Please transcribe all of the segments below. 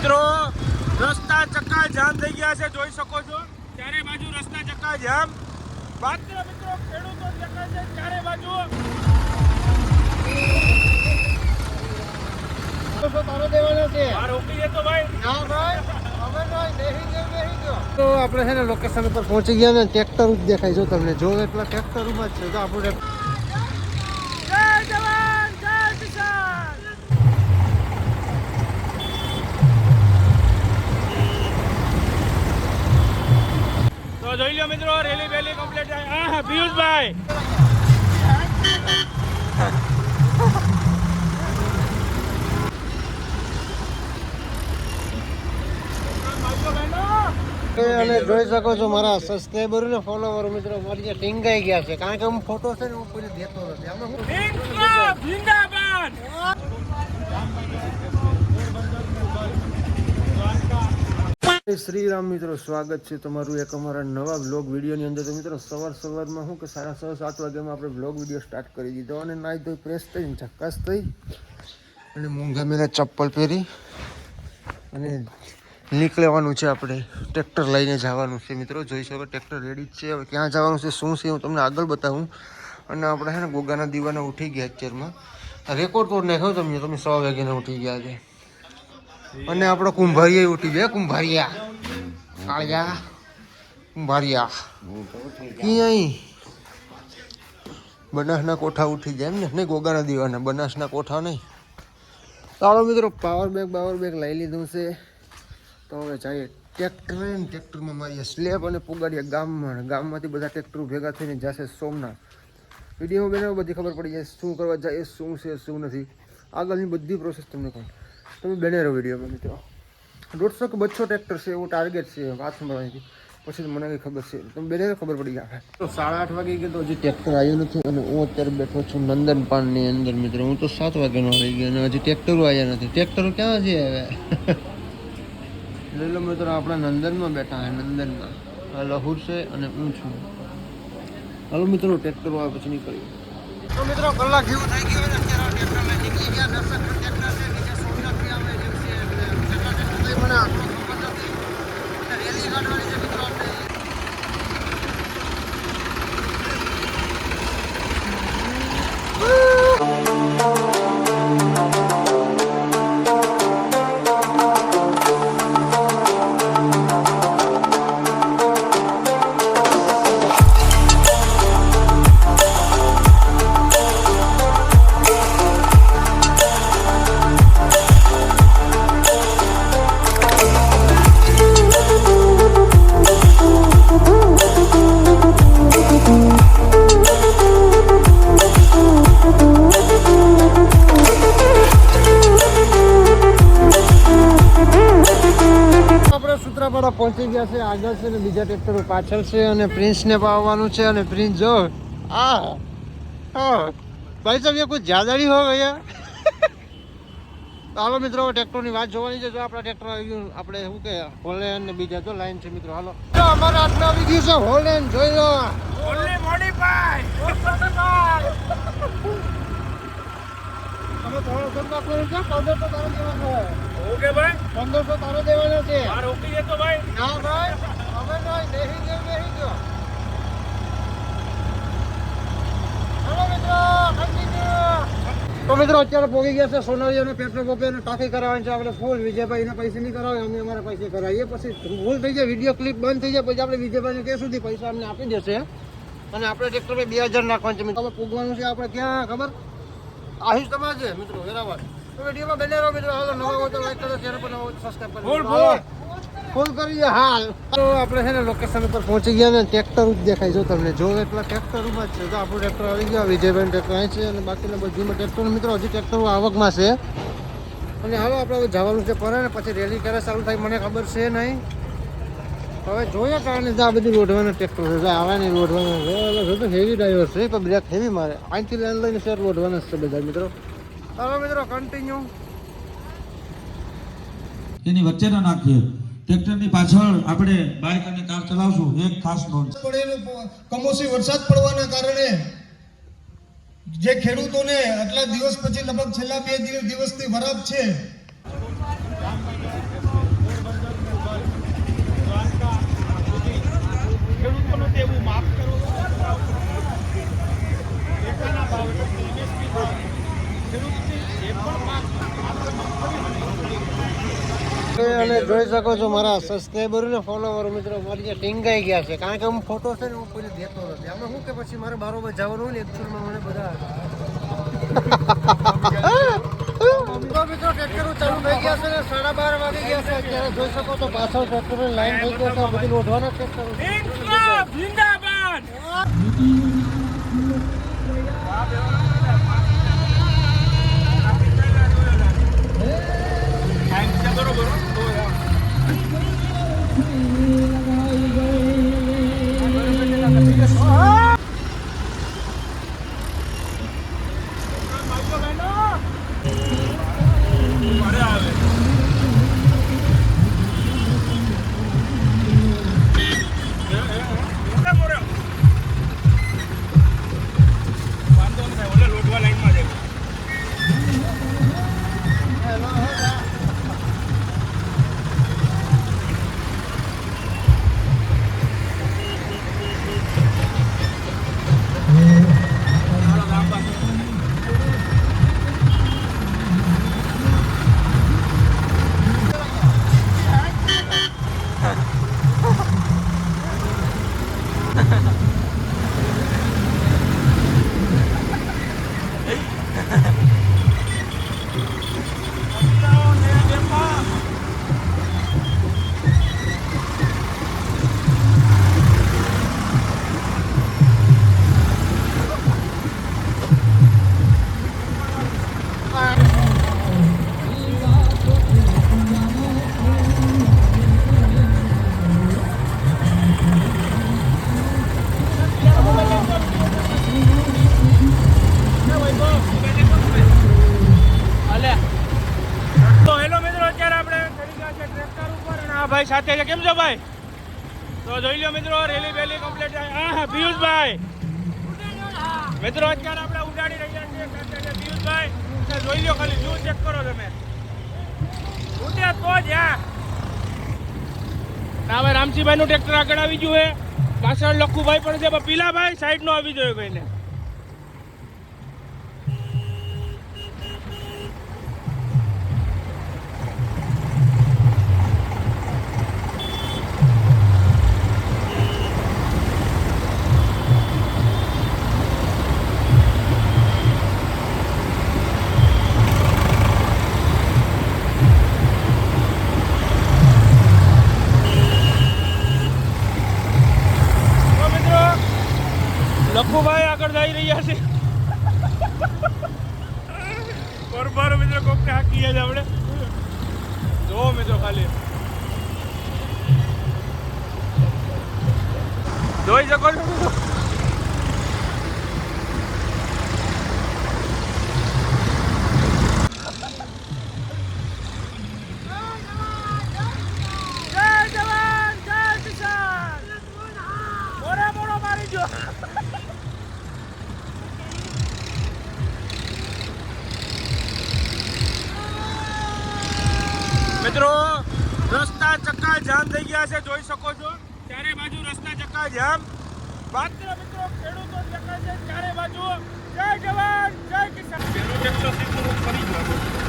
મિત્રો રસ્તા ચક્કા જામ થઈ ગયા છે, જોઈ શકો છો ચારે બાજુ રસ્તા ચક્કા જામ. માત્ર મિત્રો ખેડૂતો ચક્કા છે ચારે બાજુ. તારો દેવાનો છે આ રોકી દે તો ભાઈ. ના ભાઈ હવે નહીં બેહી ગયો. તો આપણે છે ને લોકેશન ઉપર પહોંચી ગયા ને ટ્રેક્ટર જ દેખાય જો તમને જો એટલા ટ્રેક્ટર જ છે. તો આપણે જય જવાન જય કિસાન. તો જોઈ લો મિત્રો રેલી બેલી કમ્પ્લીટ. હા પિયુષભાઈ અને જોઈ શકો છો મારા સબસ્ક્રાઈબર ને ફોલોવર મિત્રો મારી જે ટીંગાઈ ગયા છે કારણ કે હું ફોટો છે ને હું કોઈ દેતો નથી. આમાં હું જિંદાબાદ. શ્રી રામ મિત્રો, સ્વાગત છે તમારું એક અમારા નવા વ્લોગ વિડીયોની અંદર. તો મિત્રો સવારમાં શું કે 6:30-7 વાગ્યામાં આપણે વ્લોગ વિડીયો સ્ટાર્ટ કરી દીધો અને નાઈ ધોઈ ફ્રેશ થઈને ઝક્કાસ થઈ અને મૂંગા મેલા ચપ્પલ પહેરી અને નીકળવાનું છે. આપણે ટ્રેક્ટર લઈને જવાનું છે મિત્રો. જોઈ શકો ટ્રેક્ટર રેડી જ છે. હવે ક્યાં જવાનું છે શું છે હું તમને આગળ બતાવું. અને આપણે છે ને ગોગાના દીવાના ઉઠી ગયા અત્યારમાં. રેકોર્ડ તોડ નાખ્યો તમે 100 વાગ્યાના ઉઠી ગયા છે. અને આપણો કુંભારિયા ઉઠી ગયા. કુંભારિયા કાળિયા કુંભારિયા ક્યાંય બનાસના કોઠા ઉઠી જાય એમ ને નહીં ગોગાના દીવાના બનાસના કોઠા નહીં. ચાલો મિત્રો પાવર બેગ લઈ લીધું છે. તો હવે જઈએ ટ્રેક્ટરમાં મારીએ સ્લેબ અને પુગાડીએ ગામમાંથી બધા ટ્રેક્ટરો ભેગા થઈને જશે સોમનાથ. વિડીયોમાં બેનો બધી ખબર પડી જાય શું કરવા જાય, શું છે શું નથી, આગળની બધી પ્રોસેસ તમને કહું. તમે બને રહો વિડીયોમાં મિત્રો. 150 કે 200 ટ્રેક્ટર છે એવું ટાર્ગેટ છે વાત સંભળાવી. પછી મને કંઈ ખબર છે તમે બેને ખબર પડી જાય. તો 8:30 વાગે ગયો તો હજી ટ્રેક્ટર આવ્યું નથી અને હું અત્યારે બેઠો છું નંદનપાનની અંદર મિત્રો. હું તો 7 વાગ્યાનો આવી ગયો અને હજી ટ્રેક્ટરો આવ્યા નથી. ટ્રેક્ટરો ક્યાં છે હવે? લઈ લો મિત્રો આપણા નંદનમાં બેઠા હે. નંદનમાં આ લહુર છે અને હું છું. હાલો મિત્રો ટ્રેક્ટરો આવે પછી નીકળ્યું. તો મિત્રો કલાક જેવું થઈ ગયું ને અત્યારે ટ્રેક્ટર લઈ નીકળી ગયા. દર્શક ટ્રેક્ટર છે નીચે સોમનાથથી આવે જેમ છે એટલે જેટલા ટ્રેક્ટર થઈ મને આટલો ખબર નથી. રેલી કાઢવાની છે મિત્રો આપણે. પહોંચી ગયા છે. આગળ છે ને બીજા ટ્રેક્ટરો પાછળ છે અને પ્રિન્સને પાવવાનું છે. અને પ્રિન્સ જો ભાઈ સાહેબ કોઈ જ્યાદારી હો ગયા. હાલો મિત્રો ટ્રેક્ટરની વાત જોવાની છે. જો આપણા ટ્રેક્ટર આવી ગયું આપણે શું કે હોલેન્ડ ને બીજા તો લાઈન છે મિત્રો. હાલો અમારે આટલું આવી ગયું છે હોલેન્ડ. જોઈ લો મોડીફાઈ. તમે થોડો ધંધા કરો છો 1500 તારો દેવાનો છે. ઓકે ભાઈ 1500 તારો દેવાનો છે. આ રોકી દે તો ભાઈ. ના ભાઈ હવે નહીં બેહી ગયો. હાલો મિત્રો તો મિત્રો અત્યારે પહોંચી ગયા છે સોનારીઓને પેટ્રોલ પંપે ટાંકી કરાવવાની છે આપણે ફૂલ. વિજયભાઈને પૈસા નહીં કરાવે અમે અમારા પૈસે કરાવીએ. પછી ભૂલ થઈ જાય વિડીયો ક્લિપ બંધ થઈ જાય પછી આપણે વિજયભાઈને કે સુધી પૈસા અમને આપી દેશે. અને આપણે ટ્રેક્ટર પર 2000 નાખવાનું છે મિત્રો. પૂગવાનું છે આપણે ક્યાં ખબર આહિષ તમારે છે મિત્રો બરાબર. તો વિડીયોમાં બને રહો મિત્રો. હાલો નવા હોય તો લાઈક કરો, ચેનલ પર નવા હોય તો સબસ્ક્રાઇબ કરો. ફૂલ કરીએ હાલ. તો આપણે છે ને લોકેશન ઉપર પહોંચી ગયા ને ટ્રેક્ટર જ દેખાય જો તમને જો એટલા ટ્રેક્ટરમાં જ છે. તો આપણું ટ્રેક્ટર આવી ગયા. વિજયભાઈ ટ્રેક્ટર અહીં છે અને બાકીના બધીમાં ટ્રેક્ટર મિત્રો હજી ટ્રેક્ટરો આવકમાં છે. અને હાલો આપણે જવાનું છે પર ને પછી રેલી ક્યારે ચાલુ થાય મને ખબર છે નહીં. હવે જોઈએ કારણ આ બધી રોડવાના ટ્રેક્ટર છે આવા નહીં રોડવાના છે. હેવી ડ્રાઈવર છે પણ બ્રેક હેવી મારે. અહીંથી લાઈન લઈને શેર રોડવાના છે બધા મિત્રો. ચાલો મિત્રો કન્ટિન્યુ. એની વચ્ચે ના નાખીએ. ટ્રેક્ટરની પાછળ આપણે બાઇક અને કાર ચલાવશું. એક ખાસ નોંધ કમોસમી વરસાદ પડવાના કારણે જે ખેડૂતોને આટલા દિવસ પછી લગભગ છેલ્લા 2 દિવસથી વરાપ છે છે અને જોઈ શકો છો મારા સબસ્ક્રાઈબર ને ફોલોવર મિત્રો મારી જે ટીંગાઈ ગયા છે કારણ કે હું ફોટો છે ને હું કોઈને દેતો નથી આમાં શું કે પછી મારે બારોબાર જવાનું હોય ને એકચ્યુઅલમાં મને બધા તો મિત્રો ટ્રેક્ટરો ચાલુ થઈ ગયા છે ને 12:30 વાગી ગયા છે અત્યારે જોઈ શકો છો પાછળ ટ્રેક્ટરની લાઈન થઈ ગઈ છે બધી લોઢવાના ટ્રેક્ટરો ઇન્કલાબ જિંદાબાદ ભાઈ સાથે છે કેમ છો ભાઈ તો જોઈ લો મિત્રો રેલી બેલી કમ્પ્લીટ હા પિયુષભાઈ મિત્રો અત્યારે આપણે ઉડાડી રહ્યા છીએ સાથે છે પિયુષભાઈ જોઈ લો ખાલી શું ચેક કરો તમે ઉડે તો જ ના ભાઈ રામજીભાઈ નું ટ્રેક્ટર આગળ આવી ગયું છે પાછળ લખુભાઈ પણ છે પણ પીલાભાઈ સાઈડ નો આવી જોઈએ કોઈને લખુભાઈ આગળ જઈ રહ્યા છે બરોબર મિત્રો કોક ને હાકી છે આપણે જો મિત્રો ખાલી જોઈ શકો છો જય જવાન જય કિસાન મોરે મોરો મારી જો મિત્રો રસ્તા ચક્કા જામ થઈ ગયા છે જોઈ શકો છો ચારે બાજુ રસ્તા ચક્કા જામ માત્ર મિત્રો ખેડૂતો દેખાય છે ચારે બાજુ જય જવાન જય કિસાન ટ્રેક્ટર સીધું ફરી ગયું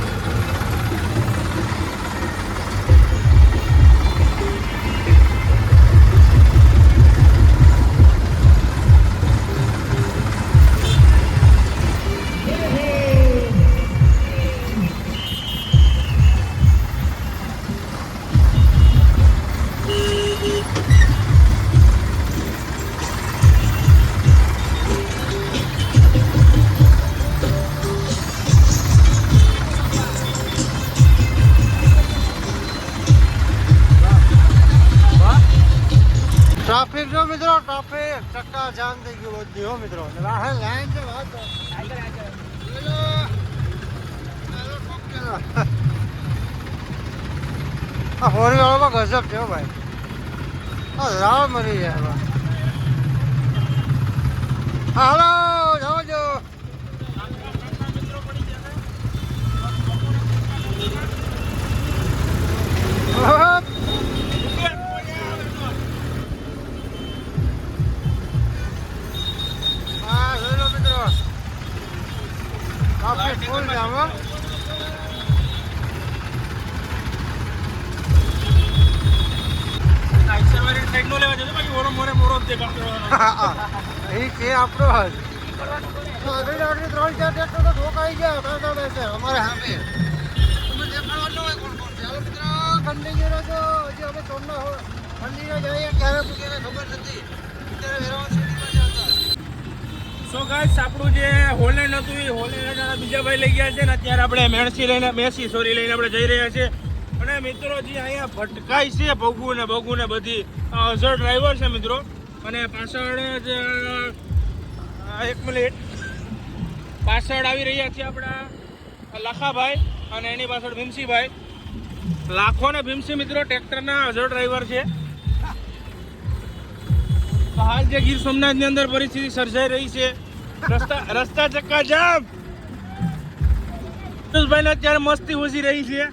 ટ્રાફિક જો મિત્રો ટ્રાફિક ચક્કા જામ થઈ ગયું બધી હો મિત્રો લાઈન છે વાત આ હોરી વાળામાં ગજબ છે ભાઈ રાવ મરી જાય હાલો જાઓ જો ફૂલ જામ બ્રેક નો લેવા જતો બાકી ઓરો મોરે મોરો જ દેખાતો એ છે આપણો જ આગળ આગળ 3-4 ટ્રેક્ટર તો ઠોકાઈ ગયા બેસે અમારે સામે તમે દેખાડવાનું હોય કોણ કોણ ચાલો મિત્રો કન્ટિન્યુ રહેજો હજી અમે ચોરના મંદિરે જઈએ ક્યારે પૂછે ખબર નથી અત્યારે વેરાવળ સિટીમાં જતા સો ગાઈસ આપણું જે હોલેન્ડ હતું એ હોલેન્ડ બીજા ભાઈ લઈ ગયા છે ને અત્યારે આપણે મેસી લઈને આપણે જઈ રહ્યા છીએ અને મિત્રો જે અહીંયા ભટકાય છે ભગુ ને બધી અઝર ડ્રાઈવર છે મિત્રો અને પાછળ જ એક મિનિટ પાછળ આવી રહ્યા છે આપણા લાખાભાઈ અને એની પાછળ ભીમસીભાઈ લાખો ને ભીમસી મિત્રો ટ્રેક્ટરના અઝર ડ્રાઈવર છે તો હાલ જે ગીર સોમનાથની અંદર પરિસ્થિતિ સર્જાઈ રહી છે રસ્તા ચક્કા જામ ભાઈ ને અત્યારે મસ્તી ઓછી રહી છે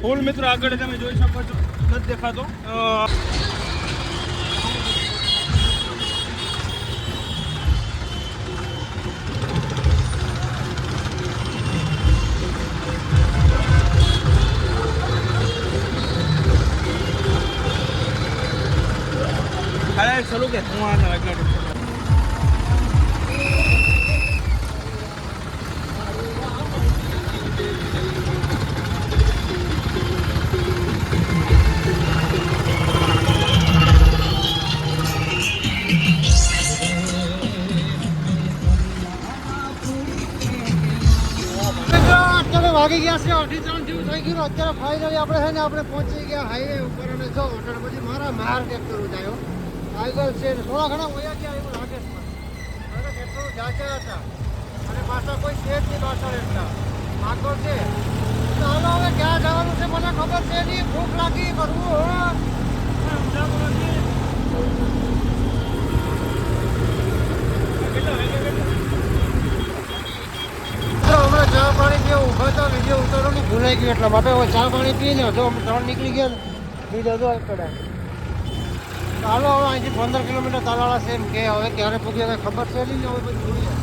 ફૂલ મિત્રો આગળ તમે જોઈ શકો છો નથી દેખાતો અરે ચલો કે હું આ એટલા અત્યારે વાગી ગયા છે 3:30 જેવું થઈ ગયું અત્યારે ફાઇનલી આપણે છે ને આપણે પહોંચી ગયા હાઈવે ઉપર અને જો હોટલ પછી મારા માર ટ્રેક્ટર ઉઠાયો આગળ છે ને થોડા ઘણા વયા ગયા એવું લાગે છે મને ટ્રેક્ટર જાચ્યા હતા અને પાછા કોઈ છે જ નહીં પાછળ એટલા આગળ છે ચાલો હવે ક્યાં જવાનું છે મને ખબર છે નહીં ભૂખ લાગી કરવું હમણાં ચા પાણી પીવા ઊભા હતા વિડીયો ઉતારવાનું ભૂલાઈ ગયું એટલા માટે હવે ચા પાણી પીને જો અમે 3 નીકળી ગયા ને બીજો જો એકડા ચાલો હવે અહીંથી 15 કિલોમીટર તાલાળા છે એમ કે હવે ક્યારે પૂગીએ કંઈ ખબર છે નહીં ને હવે બધું જોઈએ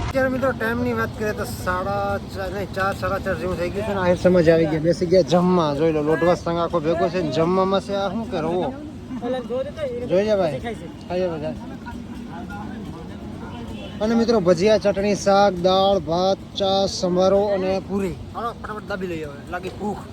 અત્યારે મિત્રો ટાઈમની વાત કરીએ તો 4:30 નહીં 4:30 જેવું થઈ ગયું છે ને આ સમજ આવી ગયા બેસી ગયા જમવા જોઈ લો લોટવા સંગ આખો ભેગો છે ને જમવામાં છે આ શું કે રવો જોઈ જા ભાઈ ખાઈએ બધા અને મિત્રો ભજીયા ચટણી શાક દાળ ભાત ચા સંભારો અને પૂરી હાલો ફટાફટ દાબી લઈએ હવે લાગી ભૂખ